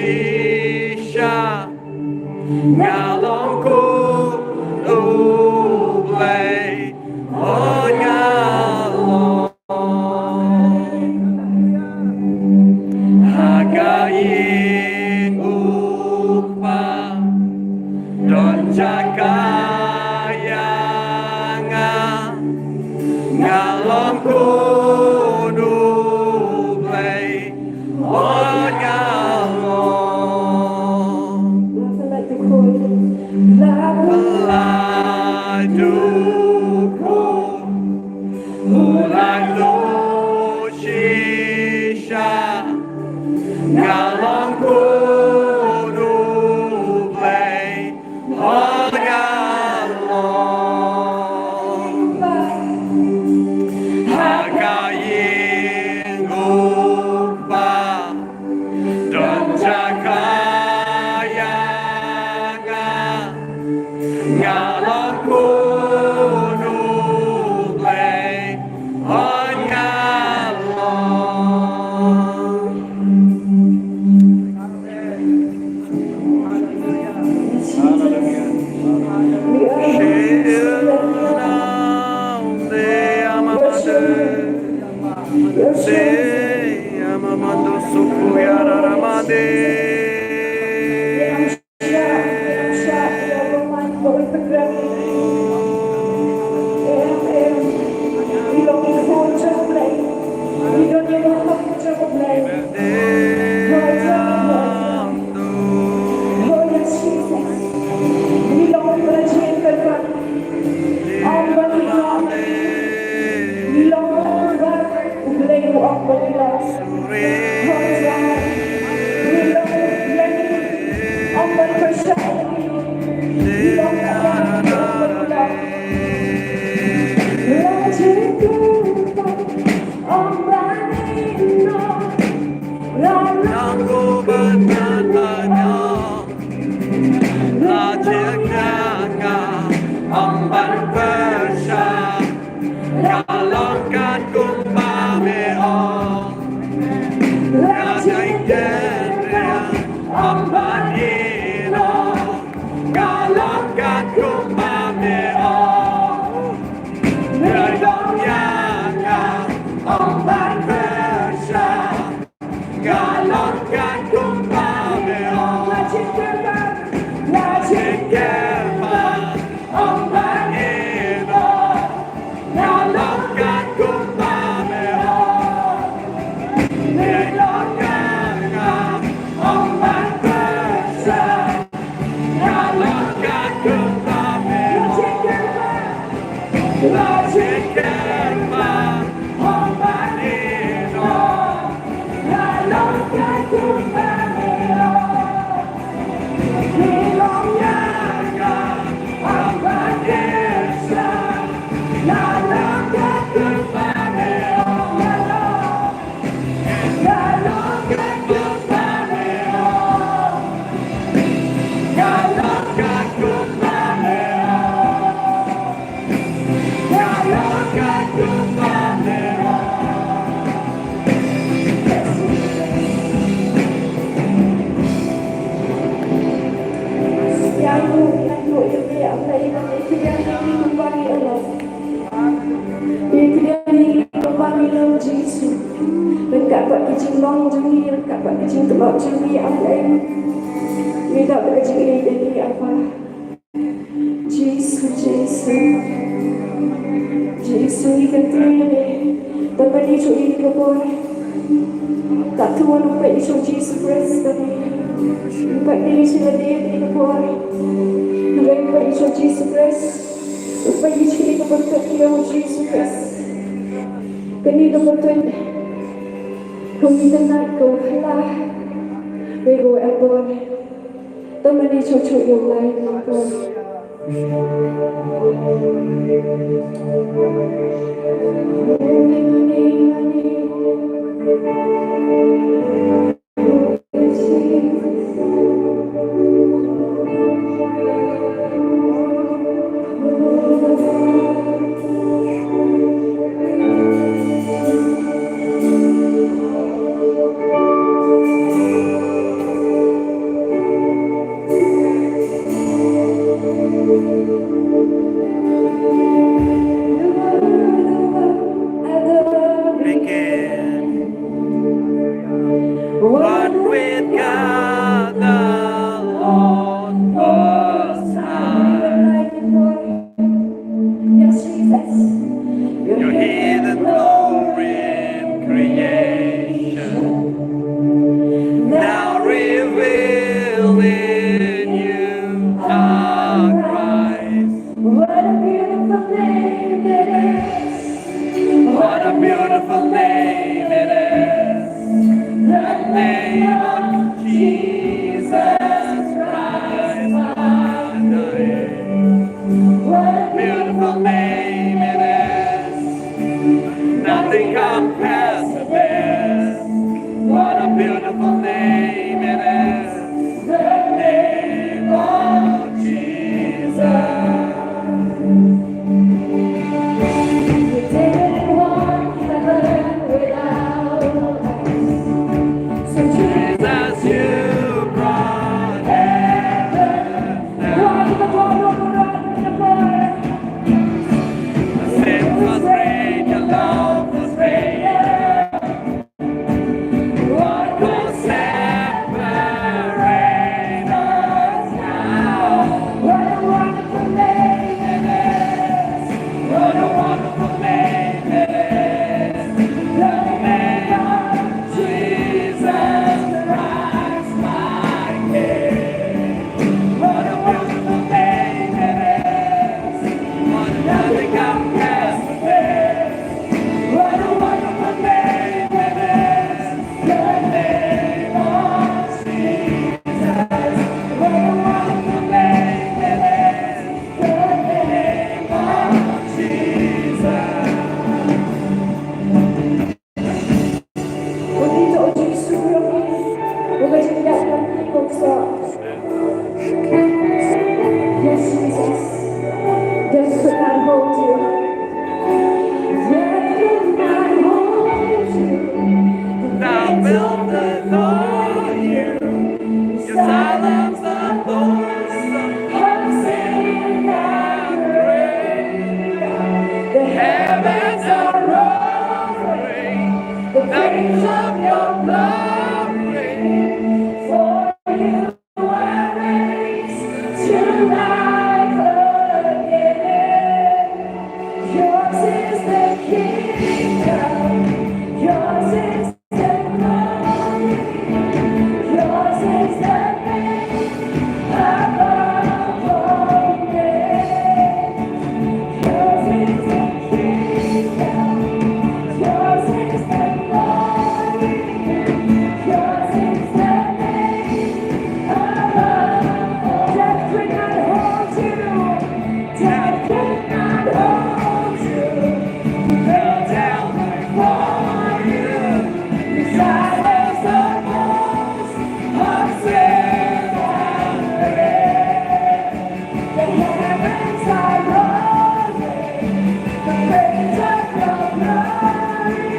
Lucia, Nyalonku, Ublay, oh Nyalong. galangku nublay hagalong hagayin upa dan jakayaga galangku nublay hagalong. Amamando sukuyara ramade. What a beautiful name it is. That name of Jesus Christ, my name. What a beautiful name it is. Nothing compares to this. What a beautiful name it is. The name of Jesus. You didn't walk heaven without us. So Jesus, you brought heaven down. The sin was great, your love was great. What could separate us now? What a wonderful name it is. What a wonderful name it is. The name of Jesus Christ, my King. What a wonderful name it is. What nothing compares to this. What a wonderful name it is. The name of Jesus. What a wonderful name it is. The name of Jesus. Nandito o Jesu, huwag kang dapat buksa. Yes, Jesus. Death could not hold you. Death could not hold you. Thou wilt adore you. You silence the voice of sin and grace. The heavens are roaring, the praise of your glory. For you are raised to life again. Yours is the kingdom, yours is the glory, yours is the name above all names. Yours is the kingdom, yours is the glory, yours is the name above all. Death could not hold you. Death could not hold you. You fell down before you. You silenced the voice of sin and grave. The heavens are roaring, the praise of your glory.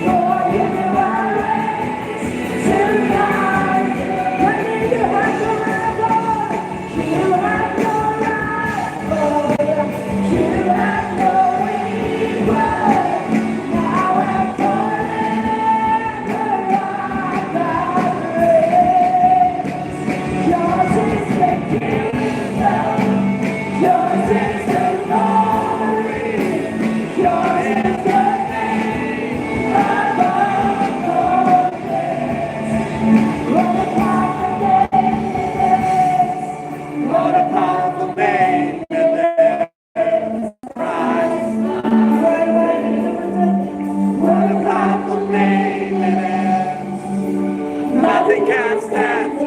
For you are raised to life. When you have no rival, you have no rival. You have no equal. Now and forever, I reign. Yours is the kingdom, yours is the glory, yours is the name above all names. What a powerful name it is. What a powerful name it is. Christ. What a powerful name it is. Nothing can stand